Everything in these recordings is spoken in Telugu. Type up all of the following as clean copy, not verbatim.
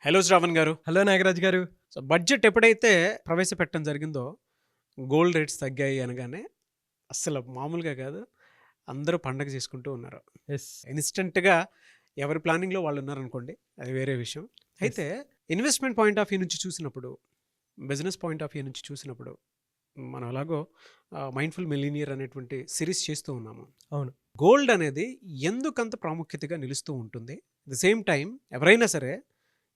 హలో శ్రావణ్ గారు. హలో నాగరాజ్ గారు. సో బడ్జెట్ ఎప్పుడైతే ప్రవేశపెట్టడం జరిగిందో గోల్డ్ రేట్స్ తగ్గాయి అనగానే అస్సలు మామూలుగా కాదు, అందరూ పండగ చేసుకుంటూ ఉన్నారు. ఎస్. ఇన్స్టెంట్గా ఎవరి ప్లానింగ్లో వాళ్ళు ఉన్నారనుకోండి, అది వేరే విషయం. అయితే ఇన్వెస్ట్మెంట్ పాయింట్ ఆఫ్ వ్యూ నుంచి చూసినప్పుడు, బిజినెస్ పాయింట్ ఆఫ్ వ్యూ నుంచి చూసినప్పుడు మనం అలాగో మైండ్ఫుల్ మిలీనియర్ అనేటువంటి సిరీస్ చేస్తూ ఉన్నాము. అవును. గోల్డ్ అనేది ఎందుకంత ప్రాముఖ్యతగా నిలుస్తూ ఉంటుంది? ద సేమ్ టైం ఎవరైనా సరే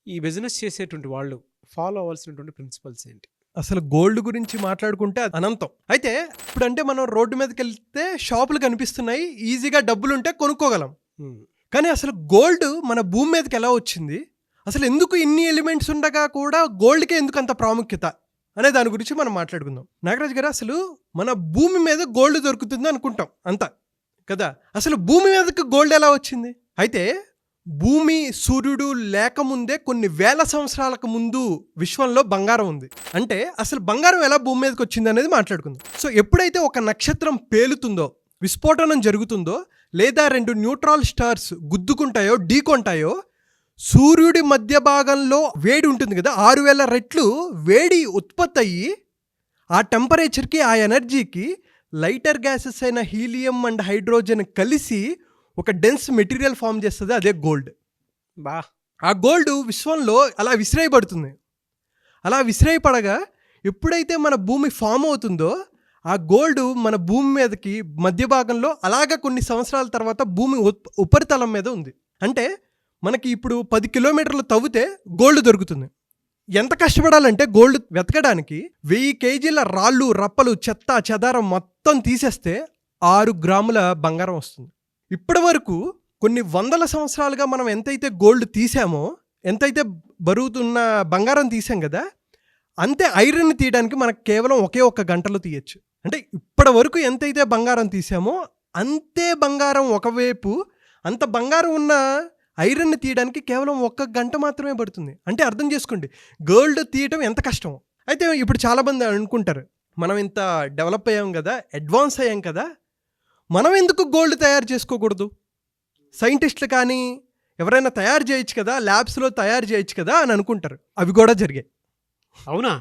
ఈ బిజినెస్ చేసేటువంటి వాళ్ళు ఫాలో అవ్వాల్సినటువంటి ప్రిన్సిపల్స్ ఏంటి? అసలు గోల్డ్ గురించి మాట్లాడుకుంటే అది అనంతం. అయితే ఇప్పుడంటే మనం రోడ్డు మీదకి వెళ్తే షాపులు కనిపిస్తున్నాయి, ఈజీగా డబ్బులుంటే కొనుక్కోగలం. కానీ అసలు గోల్డ్ మన భూమి మీదకి ఎలా వచ్చింది, అసలు ఎందుకు ఇన్ని ఎలిమెంట్స్ ఉండగా కూడా గోల్డ్కే ఎందుకు అంత ప్రాముఖ్యత అనే దాని గురించి మనం మాట్లాడుకుందాం. నాగరాజ్ గారు, అసలు మన భూమి మీద గోల్డ్ దొరుకుతుంది అనుకుంటాం అంతా కదా, అసలు భూమి మీదకి గోల్డ్ ఎలా వచ్చింది? అయితే భూమి సూర్యుడు లేకముందే కొన్ని వేల సంవత్సరాలకు ముందు విశ్వంలో బంగారం ఉంది. అంటే అసలు బంగారం ఎలా భూమి మీదకి వచ్చింది అనేది మాట్లాడుకుందాం. సో ఎప్పుడైతే ఒక నక్షత్రం పేలుతుందో, విస్ఫోటనం జరుగుతుందో, లేదా రెండు న్యూట్రాల్ స్టార్స్ గుద్దుకుంటాయో, ఢీకొంటాయో, సూర్యుడి మధ్య భాగంలో వేడి ఉంటుంది కదా, 6000 రెట్లు వేడి ఉత్పత్తి అయ్యి ఆ టెంపరేచర్కి, ఆ ఎనర్జీకి లైటర్ గ్యాసెస్ అయిన హీలియం అండ్ హైడ్రోజన్ కలిసి ఒక డెన్స్ మెటీరియల్ ఫామ్ చేస్తుంది, అదే గోల్డ్. ఆ గోల్డ్ విశ్వంలో అలా విసిరేయబడుతుంది. అలా విసిరేయపడగా ఎప్పుడైతే మన భూమి ఫామ్ అవుతుందో, ఆ గోల్డ్ మన భూమి మీదకి మధ్య భాగంలో అలాగా కొన్ని సంవత్సరాల తర్వాత భూమి ఉపరితలం మీద ఉంది. అంటే మనకి ఇప్పుడు 10 కిలోమీటర్లు తవ్వితే గోల్డ్ దొరుకుతుంది. ఎంత కష్టపడాలంటే గోల్డ్ వెతకడానికి 1000 కేజీల రాళ్ళు, రప్పలు, చెత్త చెదారం మొత్తం తీసేస్తే 6 గ్రాముల బంగారం వస్తుంది. ఇప్పటి వరకు కొన్ని వందల సంవత్సరాలుగా మనం ఎంతైతే గోల్డ్ తీసామో, ఎంతైతే బరువుతున్న బంగారం తీసాం కదా, అంతే ఐరన్ తీయడానికి మనకు కేవలం ఒకే 1 గంటలో తీయచ్చు. అంటే ఇప్పటి వరకు ఎంతైతే బంగారం తీసామో అంతే బంగారం ఒకవైపు, అంత బంగారం ఉన్న ఐరన్ తీయడానికి కేవలం 1 గంట మాత్రమే పడుతుంది. అంటే అర్థం చేసుకోండి గోల్డ్ తీయటం ఎంత కష్టమో. అయితే ఇప్పుడు చాలామంది అనుకుంటారు, మనం ఇంత డెవలప్ అయ్యాం కదా, అడ్వాన్స్ అయ్యాం కదా, మనం ఎందుకు గోల్డ్ తయారు చేసుకోకూడదు? సైంటిస్టులు కానీ ఎవరైనా తయారు చేయొచ్చు కదా, ల్యాబ్స్లో తయారు చేయొచ్చు కదా అని అనుకుంటారు. అవి కూడా జరిగాయి. అవునా?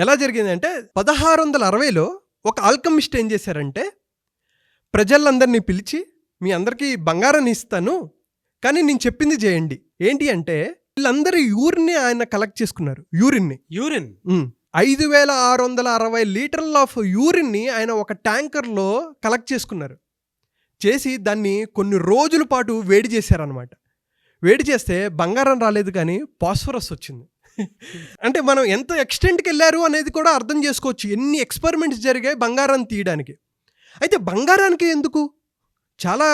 ఎలా జరిగిందంటే 1660లో ఒక ఆల్కమిస్ట్ ఏం చేశారంటే, ప్రజలందరినీ పిలిచి మీ అందరికీ బంగారాన్ని ఇస్తాను, కానీ నేను చెప్పింది చేయండి. ఏంటి అంటే వీళ్ళందరూ యూరిన్ని ఆయన కలెక్ట్ చేసుకున్నారు. యూరిన్ 5660 లీటర్ల ఆఫ్ యూరిన్ని ఆయన ఒక ట్యాంకర్లో కలెక్ట్ చేసుకున్నారు. చేసి దాన్ని కొన్ని రోజుల పాటు వేడి చేశారనమాట. వేడి చేస్తే బంగారం రాలేదు, కానీ ఫాస్ఫరస్ వచ్చింది. అంటే మనం ఎంత ఎక్స్టెంట్కి వెళ్ళారు అనేది కూడా అర్థం చేసుకోవచ్చు, ఎన్ని ఎక్స్పెరిమెంట్స్ జరిగాయి బంగారాన్ని తీయడానికి. అయితే బంగారానికి ఎందుకు, చాలా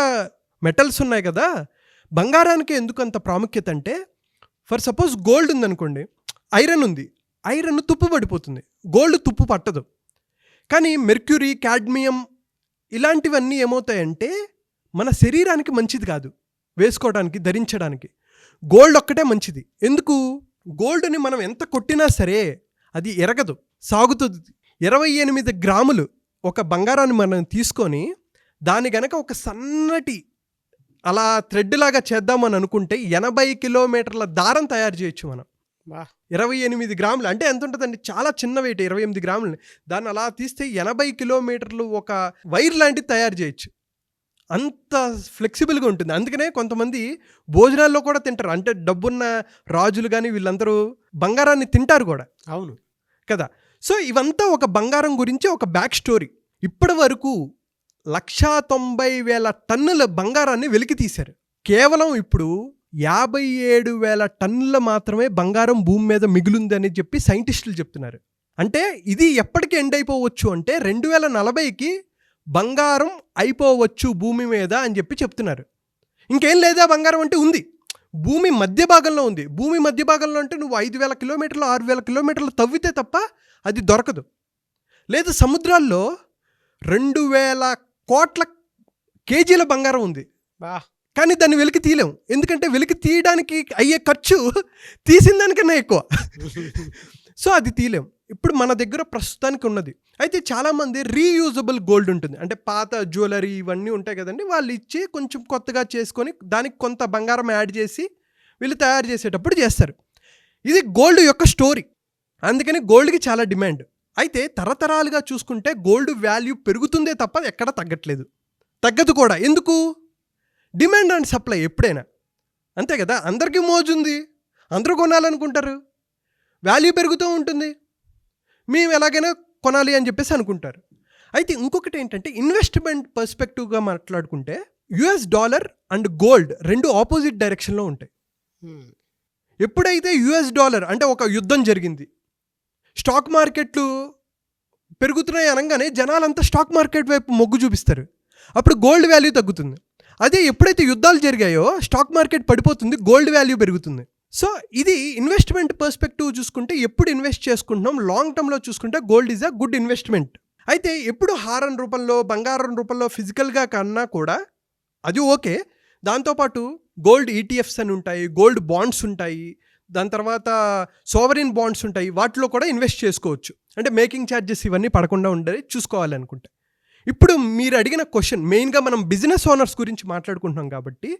మెటల్స్ ఉన్నాయి కదా, బంగారానికి ఎందుకు అంత ప్రాముఖ్యత అంటే, ఫర్ సపోజ్ గోల్డ్ ఉందనుకోండి, ఐరన్ ఉంది, ఐరన్ తుప్పు పడిపోతుంది, గోల్డ్ తుప్పు పట్టదు. కానీ మెర్క్యూరీ, కాడ్మియం ఇలాంటివన్నీ ఏమవుతాయంటే మన శరీరానికి మంచిది కాదు, వేసుకోవడానికి, ధరించడానికి. గోల్డ్ ఒక్కటే మంచిది. ఎందుకు? గోల్డ్ని మనం ఎంత కొట్టినా సరే అది ఎరగదు, సాగుతుంది. 28 గ్రాములు ఒక బంగారాన్ని మనం తీసుకొని దాని గనక ఒక సన్నటి అలా థ్రెడ్ లాగా చేద్దామని అనుకుంటే 80 కిలోమీటర్ల దారం తయారు చేయొచ్చు మనం. 28 గ్రాములు అంటే ఎంత ఉంటుందండి, చాలా చిన్న వెయిట్. 28 గ్రాములు దాన్ని అలా తీస్తే 80 కిలోమీటర్లు ఒక వైర్ లాంటిది తయారు చేయొచ్చు. అంత ఫ్లెక్సిబుల్గా ఉంటుంది. అందుకనే కొంతమంది భోజనాల్లో కూడా తింటారు. అంటే డబ్బున్న రాజులు కానీ వీళ్ళందరూ బంగారాన్ని తింటారు కూడా. అవును కదా. సో ఇవంతా ఒక బంగారం గురించి ఒక బ్యాక్ స్టోరీ. ఇప్పటి వరకు 190,000 టన్నుల బంగారాన్ని వెలికి తీశారు. కేవలం ఇప్పుడు 57,000 టన్నుల మాత్రమే బంగారం భూమి మీద మిగులుందని చెప్పి సైంటిస్టులు చెప్తున్నారు. అంటే ఇది ఎప్పటికి ఎండ్ అయిపోవచ్చు అంటే 2040కి బంగారం అయిపోవచ్చు భూమి మీద అని చెప్పి చెప్తున్నారు. ఇంకేం లేదా బంగారం అంటే? ఉంది, భూమి మధ్య భాగంలో ఉంది. భూమి మధ్య భాగంలో అంటే నువ్వు 5,000 కిలోమీటర్లు 6,000 కిలోమీటర్లు తవ్వితే తప్ప అది దొరకదు. లేదా సముద్రాల్లో 2,000 కోట్ల కేజీల బంగారం ఉంది, కానీ దాన్ని వెలికి తీయలేము. ఎందుకంటే వెలికి తీయడానికి అయ్యే ఖర్చు తీసిన దానికన్నా ఎక్కువ. సో అది తీయలేము. ఇప్పుడు మన దగ్గర ప్రస్తుతానికి ఉన్నది. అయితే చాలామంది రీయూజబుల్ గోల్డ్ ఉంటుంది, అంటే పాత జ్యువెలరీ ఇవన్నీ ఉంటాయి కదండి, వాళ్ళు ఇచ్చి కొంచెం కొత్తగా చేసుకొని దానికి కొంత బంగారం యాడ్ చేసి వీళ్ళు తయారు చేసేటప్పుడు చేస్తారు. ఇది గోల్డ్ యొక్క స్టోరీ. అందుకని గోల్డ్కి చాలా డిమాండ్. అయితే తరతరాలుగా చూసుకుంటే గోల్డ్ వాల్యూ పెరుగుతుందే తప్ప ఎక్కడ తగ్గట్లేదు, తగ్గదు కూడా. ఎందుకు? డిమాండ్ అండ్ సప్లై ఎప్పుడైనా అంతే కదా. అందరికీ మోజుంది, అందరూ కొనాలనుకుంటారు, వాల్యూ పెరుగుతూ ఉంటుంది, మేము ఎలాగైనా కొనాలి అని చెప్పేసి అనుకుంటారు. అయితే ఇంకొకటి ఏంటంటే ఇన్వెస్ట్మెంట్ పర్స్పెక్టివ్గా మాట్లాడుకుంటే యుఎస్ డాలర్ అండ్ గోల్డ్ రెండు ఆపోజిట్ డైరెక్షన్లో ఉంటాయి. ఎప్పుడైతే యుఎస్ డాలర్ అంటే ఒక యుద్ధం జరిగింది, స్టాక్ మార్కెట్లు పెరుగుతున్నాయి అనగానే జనాలంతా స్టాక్ మార్కెట్ వైపు మొగ్గు చూపిస్తారు, అప్పుడు గోల్డ్ వాల్యూ తగ్గుతుంది. అదే ఎప్పుడైతే యుద్ధాలు జరిగాయో స్టాక్ మార్కెట్ పడిపోతుంది, గోల్డ్ వాల్యూ పెరుగుతుంది. సో ఇది ఇన్వెస్ట్మెంట్ పర్స్పెక్టివ్ చూసుకుంటే ఎప్పుడు ఇన్వెస్ట్ చేసుకుంటున్నాం, లాంగ్ టర్మ్లో చూసుకుంటే gold is a good investment. అయితే ఎప్పుడు హారం రూపంలో బంగారం రూపంలో ఫిజికల్గా కన్నా కూడా అది ఓకే. దాంతోపాటు గోల్డ్ ఈటీఎఫ్స్ అని ఉంటాయి, గోల్డ్ బాండ్స్ ఉంటాయి, దాని తర్వాత సోవరిన్ బాండ్స్ ఉంటాయి, వాటిలో కూడా ఇన్వెస్ట్ చేసుకోవచ్చు. అంటే మేకింగ్ ఛార్జెస్ ఇవన్నీ పడకుండా ఉండాలి చూసుకోవాలనుకుంటే. ఇప్పుడు మీరు అడిగిన క్వశ్చన్ మెయిన్గా మనం బిజినెస్ ఓనర్స్ గురించి మాట్లాడుకుంటున్నాం కాబట్టి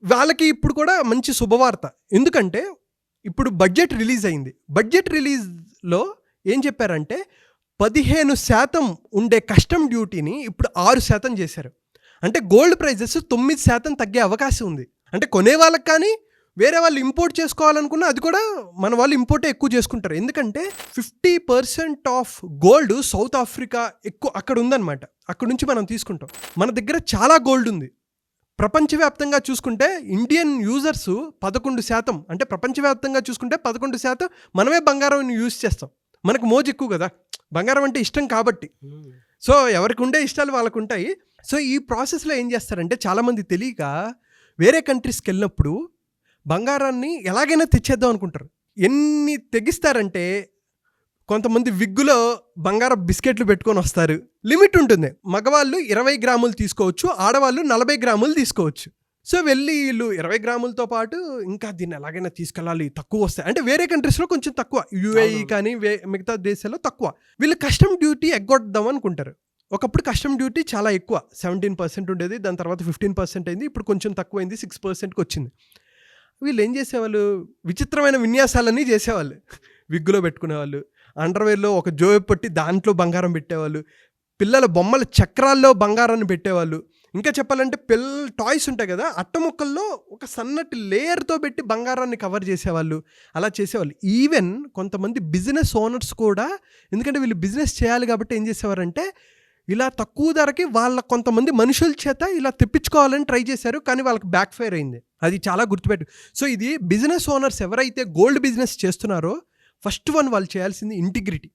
వాళ్ళకి ఇప్పుడు కూడా మంచి శుభవార్త. ఎందుకంటే ఇప్పుడు బడ్జెట్ రిలీజ్ అయింది. బడ్జెట్ రిలీజ్లో ఏం చెప్పారంటే 15% ఉండే కస్టమ్ డ్యూటీని ఇప్పుడు 6% చేశారు. అంటే గోల్డ్ ప్రైజెస్ 9% తగ్గే అవకాశం ఉంది. అంటే కొనే వాళ్ళకి కానీ వేరే వాళ్ళు ఇంపోర్ట్ చేసుకోవాలనుకున్నా అది కూడా మన వాళ్ళు ఇంపోర్టే ఎక్కువ చేసుకుంటారు. ఎందుకంటే 50% ఆఫ్ గోల్డ్ సౌత్ ఆఫ్రికా ఎక్కువ అక్కడ ఉందన్నమాట. అక్కడ నుంచి మనం తీసుకుంటాం. మన దగ్గర చాలా గోల్డ్ ఉంది. ప్రపంచవ్యాప్తంగా చూసుకుంటే ఇండియన్ యూజర్స్ 11%, అంటే ప్రపంచవ్యాప్తంగా చూసుకుంటే 11% మనమే బంగారం యూజ్ చేస్తాం. మనకు మోజు ఎక్కువ కదా, బంగారం అంటే ఇష్టం కాబట్టి. సో ఎవరికి ఉండే ఇష్టాలు వాళ్ళకు ఉంటాయి. సో ఈ ప్రాసెస్లో ఏం చేస్తారంటే చాలామంది తెలియక వేరే కంట్రీస్కి వెళ్ళినప్పుడు బంగారాన్ని ఎలాగైనా తెచ్చేద్దాం అనుకుంటారు. ఎన్ని తెగిస్తారంటే కొంతమంది విగ్గులో బంగారం బిస్కెట్లు పెట్టుకొని వస్తారు. లిమిట్ ఉంటుంది. మగవాళ్ళు 20 గ్రాములు తీసుకోవచ్చు, ఆడవాళ్ళు 40 గ్రాములు తీసుకోవచ్చు. సో వెళ్ళి వీళ్ళు 20 గ్రాములతో పాటు ఇంకా దీన్ని ఎలాగైనా తీసుకెళ్ళాలి, తక్కువ వస్తాయి అంటే వేరే కంట్రీస్లో కొంచెం తక్కువ, యూఏఈ కానీ మిగతా దేశాల్లో తక్కువ. వీళ్ళు కస్టమ్ డ్యూటీ ఎగ్గొద్దాం అనుకుంటారు. ఒకప్పుడు కస్టమ్ డ్యూటీ చాలా ఎక్కువ, 17% ఉండేది, దాని తర్వాత 15% అయింది, ఇప్పుడు కొంచెం తక్కువైంది, 6%కి వచ్చింది. వీళ్ళు ఏం చేసేవాళ్ళు, విచిత్రమైన విన్యాసాలన్నీ చేసేవాళ్ళు. విగ్గులో పెట్టుకునేవాళ్ళు, అండర్వేర్లో ఒక జోబు పెట్టి దాంట్లో బంగారం పెట్టేవాళ్ళు, పిల్లల బొమ్మల చక్రాల్లో బంగారాన్ని పెట్టేవాళ్ళు. ఇంకా చెప్పాలంటే టాయ్స్ ఉంటాయి కదా, అట్టముక్కల్లో ఒక సన్నటి లేయర్తో పెట్టి బంగారాన్ని కవర్ చేసేవాళ్ళు, అలా చేసేవాళ్ళు. ఈవెన్ కొంతమంది బిజినెస్ ఓనర్స్ కూడా, ఎందుకంటే వీళ్ళు బిజినెస్ చేయాలి కాబట్టి ఏం చేసేవారంటే ఇలా తక్కువ ధరకి వాళ్ళ కొంతమంది మనుషుల చేత ఇలా తెప్పించుకోవాలని ట్రై చేశారు, కానీ వాళ్ళకి బ్యాక్ ఫైర్ అయింది. అది చాలా గుర్తుపెట్టు. సో ఇది బిజినెస్ ఓనర్స్ ఎవరైతే గోల్డ్ బిజినెస్ చేస్తున్నారో ఫస్ట్ వాళ్ళు చేయాల్సింది ఇంటిగ్రిటీ,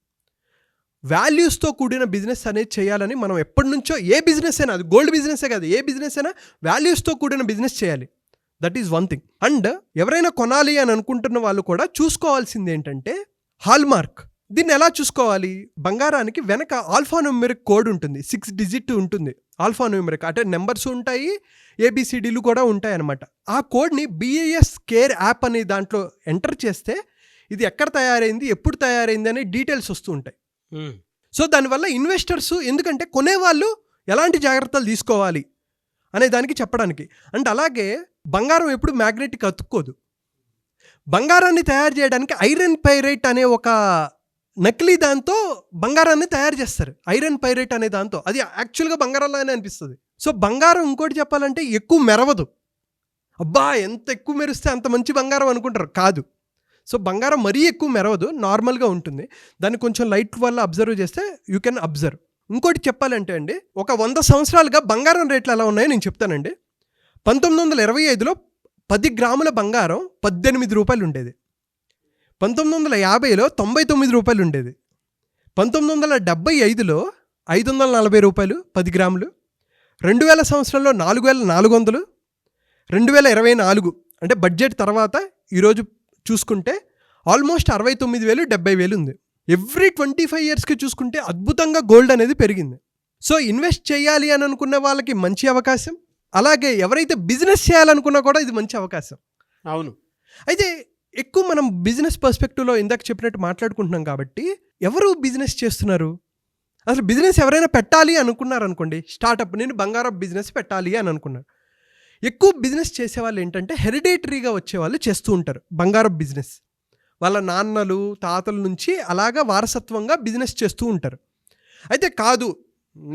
వాల్యూస్తో కూడిన బిజినెస్ అనేది చేయాలని మనం ఎప్పటి నుంచో, ఏ బిజినెస్ అయినా, అది గోల్డ్ బిజినెసే కాదు, ఏ బిజినెస్ అయినా వాల్యూస్తో కూడిన బిజినెస్ చేయాలి. That is one thing. And ఎవరైనా కొనాలి అని అనుకుంటున్న వాళ్ళు కూడా చూసుకోవాల్సింది ఏంటంటే హాల్ మార్క్. దీన్ని ఎలా చూసుకోవాలి? బంగారానికి వెనక ఆల్ఫాన్యూమెరిక్ కోడ్ ఉంటుంది, 6 డిజిట్ ఉంటుంది. ఆల్ఫాన్యూమెరిక్ అంటే నెంబర్స్ ఉంటాయి, ABCDలు కూడా ఉంటాయి అన్నమాట. ఆ కోడ్ని BIS కేర్ యాప్ అనే దాంట్లో ఎంటర్ చేస్తే ఇది ఎక్కడ తయారైంది, ఎప్పుడు తయారైంది అనే డీటెయిల్స్ వస్తూ ఉంటాయి. సో దానివల్ల ఇన్వెస్టర్స్, ఎందుకంటే కొనేవాళ్ళు ఎలాంటి జాగ్రత్తలు తీసుకోవాలి అనే దానికి చెప్పడానికి. అండ్ అలాగే బంగారం ఎప్పుడు మ్యాగ్నెటిక్ అతుక్కోదు. బంగారాన్ని తయారు చేయడానికి ఐరన్ పైరైట్ అనే ఒక నకిలీ దాంతో బంగారాన్ని తయారు చేస్తారు. ఐరన్ పైరైట్ అనే దాంతో, అది యాక్చువల్గా బంగారంలానే అనిపిస్తుంది. సో బంగారం ఇంకోటి చెప్పాలంటే ఎక్కువ మెరవదు. అబ్బా ఎంత ఎక్కువ మెరిస్తే అంత మంచి బంగారం అనుకుంటారు, కాదు. సో బంగారం మరీ ఎక్కువ మెరవదు, నార్మల్గా ఉంటుంది. దాన్ని కొంచెం లైట్ వల్ల అబ్జర్వ్ చేస్తే యూ కెన్ అబ్జర్వ్. ఇంకోటి చెప్పాలంటే అండి, ఒక 100 సంవత్సరాలుగా బంగారం రేట్లు ఎలా ఉన్నాయో నేను చెప్తానండి. 1925లో 10 గ్రాముల బంగారం 18 రూపాయలు ఉండేది. 1950లో 99 రూపాయలు ఉండేది. 1975లో 540 రూపాయలు 10 గ్రాములు. 2000 సంవత్సరంలో 4400. 2024 అంటే బడ్జెట్ తర్వాత ఈరోజు చూసుకుంటే ఆల్మోస్ట్ 69,000 70,000 ఉంది. ఎవ్రీ 25 ఇయర్స్కి చూసుకుంటే అద్భుతంగా గోల్డ్ అనేది పెరిగింది. సో ఇన్వెస్ట్ చేయాలి అని అనుకున్న వాళ్ళకి మంచి అవకాశం, అలాగే ఎవరైతే బిజినెస్ చేయాలనుకున్నా కూడా ఇది మంచి అవకాశం. అవును. అయితే ఎక్కువ మనం బిజినెస్ పర్స్పెక్టివ్లో ఇందాక చెప్పినట్టు మాట్లాడుకుంటున్నాం కాబట్టి ఎవరు బిజినెస్ చేస్తున్నారు, అసలు బిజినెస్ ఎవరైనా పెట్టాలి అనుకున్నారు అనుకోండి, స్టార్టప్, నేను బంగారం బిజినెస్ పెట్టాలి అని అనుకున్నారు. ఎక్కువ బిజినెస్ చేసేవాళ్ళు ఏంటంటే హెరిడేటరీగా వచ్చేవాళ్ళు చేస్తూ ఉంటారు బంగారం బిజినెస్. వాళ్ళ నాన్నలు తాతల నుంచి అలాగా వారసత్వంగా బిజినెస్ చేస్తూ ఉంటారు. అయితే కాదు,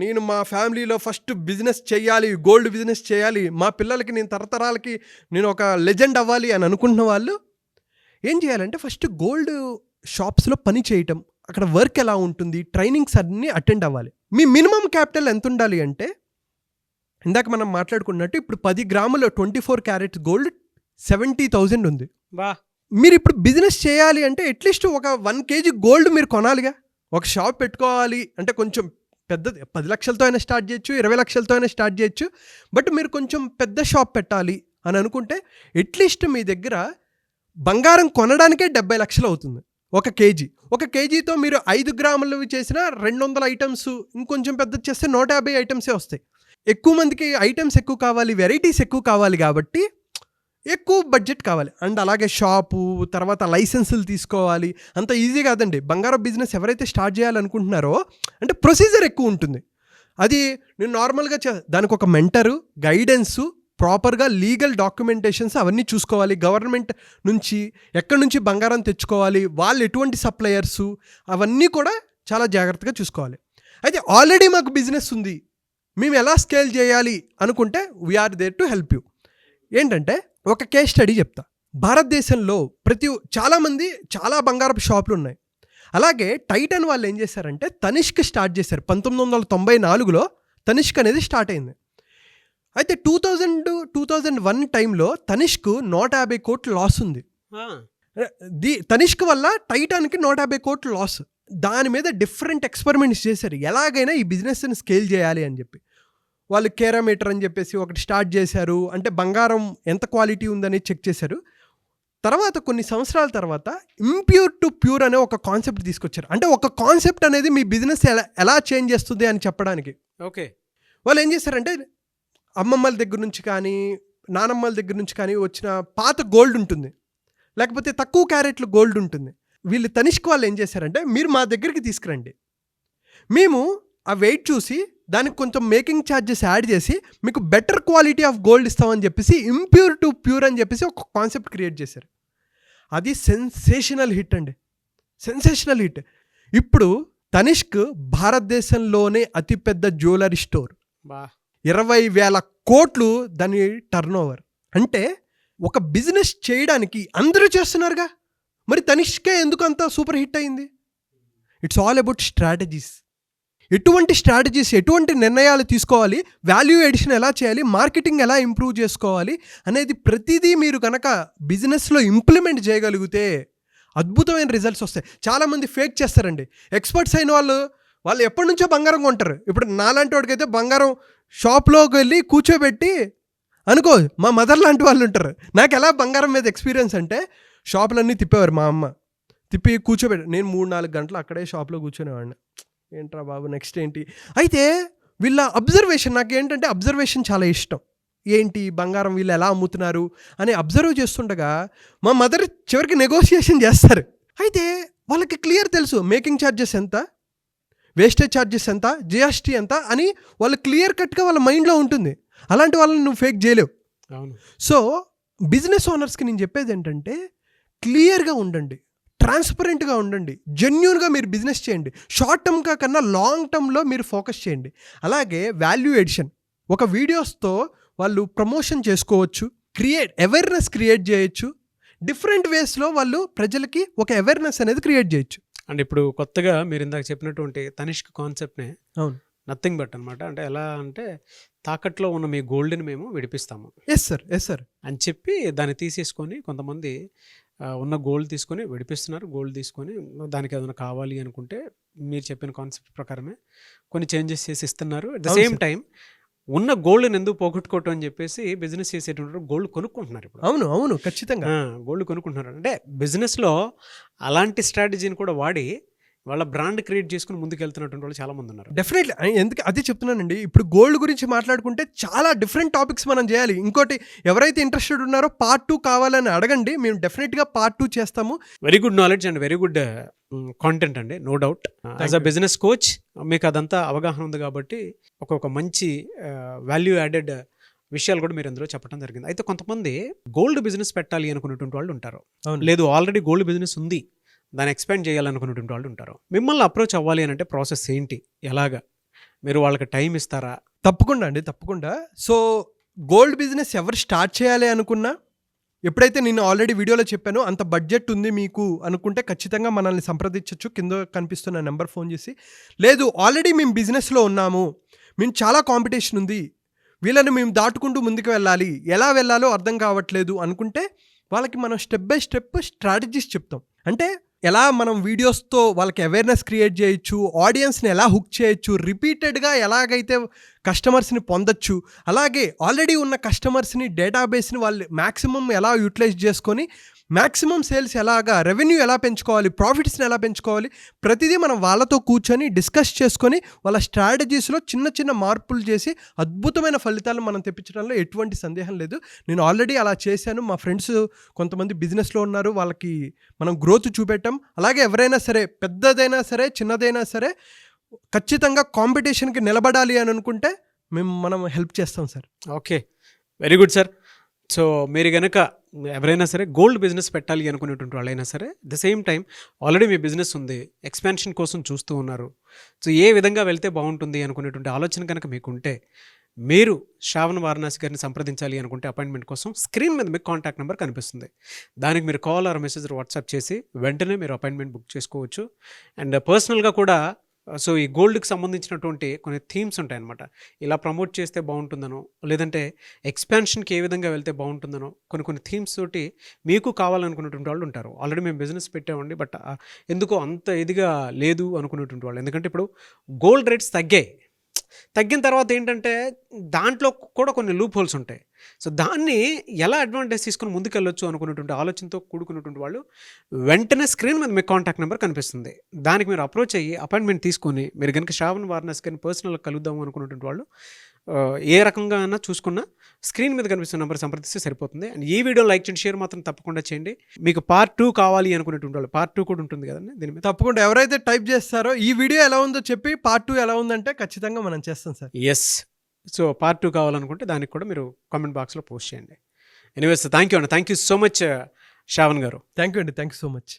నేను మా ఫ్యామిలీలో ఫస్ట్ బిజినెస్ చేయాలి, గోల్డ్ బిజినెస్ చేయాలి, మా పిల్లలకి నేను తరతరాలకి నేను ఒక లెజెండ్ అవ్వాలి అని అనుకుంటున్న వాళ్ళు ఏం చేయాలంటే ఫస్ట్ గోల్డ్ షాప్స్లో పని చేయటం, అక్కడ వర్క్ ఎలా ఉంటుంది, ట్రైనింగ్స్ అన్నీ అటెండ్ అవ్వాలి. మీ మినిమం క్యాపిటల్ ఎంత ఉండాలి అంటే, ఇందాక మనం మాట్లాడుకున్నట్టు ఇప్పుడు 10 గ్రాముల 24 క్యారెట్స్ గోల్డ్ 70,000 ఉంది. బా మీరు ఇప్పుడు బిజినెస్ చేయాలి అంటే అట్లీస్ట్ ఒక 1 kg గోల్డ్ మీరు కొనాలిగా. ఒక షాప్ పెట్టుకోవాలి అంటే కొంచెం పెద్దది, 10 లక్షలతో అయినా స్టార్ట్ చేయొచ్చు, 20 లక్షలతో అయినా స్టార్ట్ చేయొచ్చు. బట్ మీరు కొంచెం పెద్ద షాప్ పెట్టాలి అని అనుకుంటే అట్లీస్ట్ మీ దగ్గర బంగారం కొనడానికే 70 లక్షలు అవుతుంది ఒక కేజీ. ఒక కేజీతో మీరు 5 గ్రాములవి చేసిన 200 ఐటమ్స్, ఇంకొంచెం పెద్దది చేస్తే 150 ఐటమ్సే వస్తాయి. ఎక్కువ మందికి ఐటమ్స్ ఎక్కువ కావాలి, వెరైటీస్ ఎక్కువ కావాలి కాబట్టి ఎక్కువ బడ్జెట్ కావాలి. అండ్ అలాగే షాపు, తర్వాత లైసెన్సులు తీసుకోవాలి. అంత ఈజీ కాదండి. బంగారం బిజినెస్ ఎవరైతే స్టార్ట్ చేయాలనుకుంటున్నారో అంటే ప్రొసీజర్ ఎక్కువ ఉంటుంది. అది నేను నార్మల్గా దానికి ఒక మెంటరు, గైడెన్సు, ప్రాపర్గా లీగల్ డాక్యుమెంటేషన్స్ అవన్నీ చూసుకోవాలి. గవర్నమెంట్ నుంచి ఎక్కడి నుంచి బంగారం తెచ్చుకోవాలి, వాళ్ళు ఎటువంటి సప్లయర్సు, అవన్నీ కూడా చాలా జాగ్రత్తగా చూసుకోవాలి. అయితే ఆల్రెడీ మాకు బిజినెస్ ఉంది, మేము ఎలా స్కేల్ చేయాలి అనుకుంటే we are there to help you. ఏంటంటే ఒక కేస్ స్టడీ చెప్తా. భారతదేశంలో చాలామంది చాలా బంగారపు షాపులు ఉన్నాయి. అలాగే టైటన్ వాళ్ళు ఏం చేశారంటే తనిష్క్ స్టార్ట్ చేశారు. 1994లో తనిష్క్ అనేది స్టార్ట్ అయింది. అయితే 2001 టైంలో తనిష్క్ 150 కోట్లు లాస్ ఉంది. తనిష్క్ వల్ల టైటాన్కి 150 కోట్లు లాస్. దాని మీద డిఫరెంట్ ఎక్స్పెరిమెంట్స్ చేశారు, ఎలాగైనా ఈ బిజినెస్ని స్కేల్ చేయాలి అని చెప్పి. వాళ్ళు కేరామీటర్ అని చెప్పేసి ఒకటి స్టార్ట్ చేశారు. అంటే బంగారం ఎంత క్వాలిటీ ఉందని చెక్ చేశారు. తర్వాత కొన్ని సంవత్సరాల తర్వాత ఇంప్యూర్ టు ప్యూర్ అనే ఒక కాన్సెప్ట్ తీసుకొచ్చారు. అంటే ఒక కాన్సెప్ట్ అనేది మీ బిజినెస్ ఎలా చేంజ్ చేస్తుంది అని చెప్పడానికి. ఓకే, వాళ్ళు ఏం చేశారంటే అమ్మమ్మల దగ్గర నుంచి కానీ నానమ్మల దగ్గర నుంచి కానీ వచ్చిన పాత గోల్డ్ ఉంటుంది, లేకపోతే తక్కువ క్యారెట్లు గోల్డ్ ఉంటుంది. వీళ్ళు తనిష్క్ వాళ్ళు ఏం చేశారంటే మీరు మా దగ్గరికి తీసుకురండి, మేము ఆ వెయిట్ చూసి దానికి కొంచెం మేకింగ్ ఛార్జెస్ యాడ్ చేసి మీకు బెటర్ క్వాలిటీ ఆఫ్ గోల్డ్ ఇస్తామని చెప్పేసి ఇంప్యూర్ టు ప్యూర్ అని చెప్పేసి ఒక కాన్సెప్ట్ క్రియేట్ చేశారు. అది సెన్సేషనల్ హిట్ అండి, సెన్సేషనల్ హిట్. ఇప్పుడు తనిష్క్ భారతదేశంలోనే అతిపెద్ద జ్యువెలరీ స్టోర్. 20,000 కోట్లు దాని టర్న్ ఓవర్. అంటే ఒక బిజినెస్ చేయడానికి అందరూ చేస్తున్నారుగా, మరి తనిష్కే ఎందుకు అంత సూపర్ హిట్ అయింది? It's all about strategies. ఎటువంటి స్ట్రాటజీస్, ఎటువంటి నిర్ణయాలు తీసుకోవాలి, వాల్యూ ఎడిషన్ ఎలా చేయాలి, మార్కెటింగ్ ఎలా ఇంప్రూవ్ చేసుకోవాలి అనేది ప్రతిదీ మీరు కనుక బిజినెస్లో ఇంప్లిమెంట్ చేయగలిగితే అద్భుతమైన రిజల్ట్స్ వస్తాయి. చాలామంది ఫేక్ చేస్తారండి. ఎక్స్పర్ట్స్ అయిన వాళ్ళు ఎప్పటి నుంచో బంగారం కొంటారు. ఇప్పుడు నాలాంటి వాడికైతే బంగారం షాప్లోకి వెళ్ళి కూర్చోబెట్టి అనుకో, మా మదర్ లాంటి వాళ్ళు ఉంటారు. నాకు ఎలా బంగారం మీద ఎక్స్పీరియన్స్ అంటే షాపులన్నీ తిప్పేవారు మా అమ్మ, తిప్పి కూర్చోబెట్టి నేను 3-4 గంటలు అక్కడే షాప్లో కూర్చునేవాడిని. ఏంట్రా బాబు నెక్స్ట్ ఏంటి. అయితే వీళ్ళ అబ్జర్వేషన్, నాకు ఏంటంటే అబ్జర్వేషన్ చాలా ఇష్టం. ఏంటి బంగారం వీళ్ళు ఎలా అమ్ముతున్నారు అని అబ్జర్వ్ చేస్తుండగా మా మదర్ చివరికి నెగోషియేషన్ చేస్తారు. అయితే వాళ్ళకి క్లియర్ తెలుసు మేకింగ్ ఛార్జెస్ ఎంత, వేస్టేజ్ ఛార్జెస్ ఎంత, జిఎస్టీ ఎంత అని వాళ్ళు క్లియర్ కట్గా వాళ్ళ మైండ్లో ఉంటుంది. అలాంటి వాళ్ళని నువ్వు ఫేక్ చేయలేవు. సో బిజినెస్ ఓనర్స్కి నేను చెప్పేది ఏంటంటే క్లియర్గా ఉండండి, ట్రాన్స్పరెంట్గా ఉండండి, జెన్యూన్గా మీరు బిజినెస్ చేయండి. షార్ట్ టర్మ్గా కన్నా లాంగ్ టర్మ్లో మీరు ఫోకస్ చేయండి. అలాగే వాల్యూ ఎడిషన్, ఒక వీడియోస్తో వాళ్ళు ప్రమోషన్ చేసుకోవచ్చు, అవేర్నెస్ క్రియేట్ చేయొచ్చు. డిఫరెంట్ వేస్లో వాళ్ళు ప్రజలకి ఒక అవేర్నెస్ అనేది క్రియేట్ చేయొచ్చు. అండ్ ఇప్పుడు కొత్తగా మీరు ఇందాక చెప్పినటువంటి తనిష్క్ కాన్సెప్ట్నే అవును, నథింగ్ బట్ అనమాట. అంటే ఎలా అంటే తాకట్లో ఉన్న మీ గోల్డ్ని మేము విడిపిస్తాము. ఎస్ సార్ అని చెప్పి దాన్ని తీసేసుకొని కొంతమంది ఉన్న గోల్డ్ తీసుకొని విడిపిస్తున్నారు. గోల్డ్ తీసుకొని దానికి ఏదైనా కావాలి అనుకుంటే మీరు చెప్పిన కాన్సెప్ట్ ప్రకారమే కొన్ని చేంజెస్ చేసి ఇస్తున్నారు. అట్ ద సేమ్ టైం ఉన్న గోల్డ్ని ఎందుకు పోగొట్టుకోవటం అని చెప్పేసి బిజినెస్ చేసేటువంటి గోల్డ్ కొనుక్కుంటున్నారు ఇప్పుడు. అవును ఖచ్చితంగా గోల్డ్ కొనుక్కుంటున్నారు. అంటే బిజినెస్లో అలాంటి స్ట్రాటజీని కూడా వాడి వాళ్ళ బ్రాండ్ క్రియేట్ చేసుకుని ముందుకు వెళ్తున్నటువంటి వాళ్ళు చాలా మంది ఉన్నారు. డెఫినెట్లీ, ఎందుకు అదే చెప్తున్నానండి. ఇప్పుడు గోల్డ్ గురించి మాట్లాడుకుంటే చాలా డిఫరెంట్ టాపిక్స్ మనం చేయాలి. ఇంకోటి ఎవరైతే ఇంట్రెస్టెడ్ ఉన్నారో పార్ట్ 2 కావాలని అడగండి, మేము డెఫినెట్గా పార్ట్ 2 చేస్తాము. Very good knowledge and very good content అండి, no doubt. As a business coach మీకు అదంతా అవగాహన ఉంది కాబట్టి ఒక మంచి వాల్యూ యాడెడ్ విషయాలు కూడా మీరు అందులో చెప్పడం జరిగింది. అయితే కొంతమంది గోల్డ్ బిజినెస్ పెట్టాలి అనుకున్నటువంటి వాళ్ళు ఉంటారు, అవును. లేదు ఆల్రెడీ గోల్డ్ బిజినెస్ ఉంది దాన్ని ఎక్స్పాండ్ చేయాలనుకున్నటువంటి వాళ్ళు ఉంటారు. మిమ్మల్ని అప్రోచ్ అవ్వాలి అని అంటే ప్రాసెస్ ఏంటి, ఎలాగా, మీరు వాళ్ళకి టైం ఇస్తారా? తప్పకుండా అండి, తప్పకుండా. సో గోల్డ్ బిజినెస్ ఎవరు స్టార్ట్ చేయాలి అనుకున్నా, ఎప్పుడైతే నేను ఆల్రెడీ వీడియోలో చెప్పానో అంత బడ్జెట్ ఉంది మీకు అనుకుంటే ఖచ్చితంగా మనల్ని సంప్రదించవచ్చు. కింద కనిపిస్తున్న నెంబర్ ఫోన్ చేసి, లేదు ఆల్రెడీ మేము బిజినెస్లో ఉన్నాము, మేము చాలా కాంపిటీషన్ ఉంది, వీళ్ళని మేము దాటుకుంటూ ముందుకు వెళ్ళాలి, ఎలా వెళ్ళాలో అర్థం కావట్లేదు అనుకుంటే వాళ్ళకి మనం స్టెప్ బై స్టెప్ స్ట్రాటజీస్ చెప్తాం. అంటే ఎలా మనం వీడియోస్తో వాళ్ళకి అవేర్నెస్ క్రియేట్ చేయొచ్చు, ఆడియన్స్ని ఎలా హుక్ చేయొచ్చు, రిపీటెడ్గా ఎలాగైతే కస్టమర్స్ని పొందొచ్చు, అలాగే ఆల్రెడీ ఉన్న కస్టమర్స్ని డేటాబేస్ని వాళ్ళు మ్యాక్సిమం ఎలా యూటిలైజ్ చేసుకొని మ్యాక్సిమం సేల్స్ ఎలాగా, రెవెన్యూ ఎలా పెంచుకోవాలి, ప్రాఫిట్స్ని ఎలా పెంచుకోవాలి, ప్రతిదీ మనం వాళ్ళతో కూర్చొని డిస్కస్ చేసుకొని వాళ్ళ స్ట్రాటజీస్లో చిన్న చిన్న మార్పులు చేసి అద్భుతమైన ఫలితాలు మనం తెప్పించడంలో ఎటువంటి సందేహం లేదు. నేను ఆల్రెడీ అలా చేశాను. మా ఫ్రెండ్స్ కొంతమంది బిజినెస్లో ఉన్నారు, వాళ్ళకి మనం గ్రోత్ చూపెట్టాం. అలాగే ఎవరైనా సరే, పెద్దదైనా సరే చిన్నదైనా సరే, ఖచ్చితంగా కాంపిటీషన్కి నిలబడాలి అని అనుకుంటే మనం హెల్ప్ చేస్తాం sir. Okay, very good sir. So మీరు కనుక ఎవరైనా సరే గోల్డ్ బిజినెస్ పెట్టాలి అనుకునేటువంటి వాళ్ళైనా సరే, the same time already me business ఉంది, ఎక్స్పాన్షన్ కోసం చూస్తూ ఉన్నారు, సో ఏ విధంగా వెళ్తే బాగుంటుంది అనుకునేటువంటి ఆలోచన కనుక మీకుంటే, మీరు శ్రావణ్ వారణాసి గారిని సంప్రదించాలి అనుకుంటే అపాయింట్మెంట్ కోసం స్క్రీన్ మీద మీకు కాంటాక్ట్ నెంబర్ కనిపిస్తుంది. దానికి మీరు కాల్ ఆర్ మెసేజ్ వాట్సాప్ చేసి వెంటనే మీరు అపాయింట్మెంట్ బుక్ చేసుకోవచ్చు. అండ్ పర్సనల్గా కూడా సో ఈ గోల్డ్కి సంబంధించినటువంటి కొన్ని థీమ్స్ ఉంటాయన్నమాట. ఇలా ప్రమోట్ చేస్తే బాగుంటుందనో, లేదంటే ఎక్స్పాన్షన్కి ఏ విధంగా వెళ్తే బాగుంటుందనో కొన్ని థీమ్స్ తోటి మీకు కావాలనుకునేటువంటి వాళ్ళు ఉంటారు. ఆల్రెడీ మేము బిజినెస్ పెట్టామండి, బట్ ఎందుకో అంత ఇదిగా లేదు అనుకునేటువంటి వాళ్ళు. ఎందుకంటే ఇప్పుడు గోల్డ్ రేట్స్ తగ్గిన తర్వాత ఏంటంటే దాంట్లో కూడా కొన్ని లూప్ హోల్స్ ఉంటాయి. సో దాన్ని ఎలా అడ్వాంటేజ్ తీసుకుని ముందుకెళ్ళొచ్చు అనుకున్నటువంటి ఆలోచనతో కూడుకున్నటువంటి వాళ్ళు వెంటనే స్క్రీన్ మీద మీకు కాంటాక్ట్ నెంబర్ కనిపిస్తుంది. దానికి మీరు అప్రోచ్ అయ్యి అపాయింట్మెంట్ తీసుకొని, మీరు కనుక శ్రావణ్ వారణాసి గారిని పర్సనల్గా కలుద్దాము అనుకున్నటువంటి వాళ్ళు ఏ రకంగా అయినా చూసుకున్నా స్క్రీన్ మీద కనిపిస్తున్న నెంబర్ సంప్రదిస్తే సరిపోతుంది. అండ్ ఈ వీడియో లైక్ చేయండి, షేర్ మాత్రం తప్పకుండా చేయండి. మీకు పార్ట్ 2 కావాలి అనుకునేటువంటి వాళ్ళు పార్ట్ 2 కూడా ఉంటుంది కదండి దీని మీద. తప్పకుండా ఎవరైతే టైప్ చేస్తారో ఈ వీడియో ఎలా ఉందో చెప్పి పార్ట్ 2 ఎలా ఉందంటే ఖచ్చితంగా మనం చేస్తాం సార్. ఎస్, సో పార్ట్ 2 కావాలనుకుంటే దానికి కూడా మీరు కామెంట్ బాక్స్లో పోస్ట్ చేయండి. ఎనీవేస్, థ్యాంక్ యూ అండి, thank you so much Shravan గారు. థ్యాంక్ యూ అండి, థ్యాంక్ యూ సో మచ్.